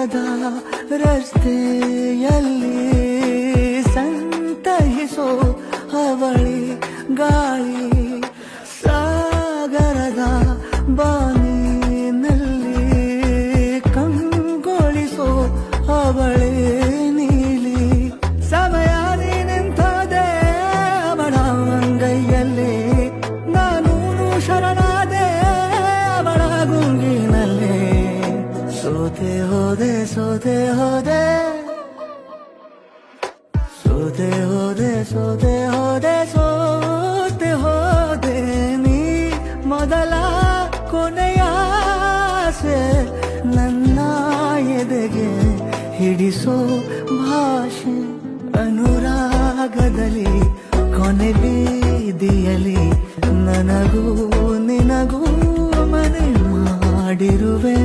ದೂರದ ರಸ್ತೆಯಲ್ಲಿ ಸಂತಹಿಸೋ ಅವಳಿ ಗಾಳಿ ಸಾಗರದ ಬಾನಿನಲ್ಲಿ ಕಂಗೊಳಿಸೋ ಅವಳೆ ನೀಲಿ ಸಮಯ ನಿಂತದೆ ಅವಳ ಅಂಗೈಯಲ್ಲಿ ನಾನು ಶರಣಾದೆ ಅವಳ ಗುಂಗಿನಲ್ಲಿ ಸೋತೆ ಹೋದೆ ಸೋತೆ ಹೋದೆ ಸೋತೆ ಹೋದೆ ಸೋತೆ ಹೋದೆ ಸೋತೆ ಹೋದೆ ನೀ ಮೊದಲ ಕೊನೆಯ ಆಸೆ ನನ್ನ ಎದೆಗೆ ಹಿಡಿಸೋ ಭಾಷೆ ಅನುರಾಗದಲ್ಲಿ ಕೊನೆ ಬೀದಿಯಲ್ಲಿ ನನಗೂ ನಿನಗೂ ಮನೆ ಮಾಡಿರುವೆ.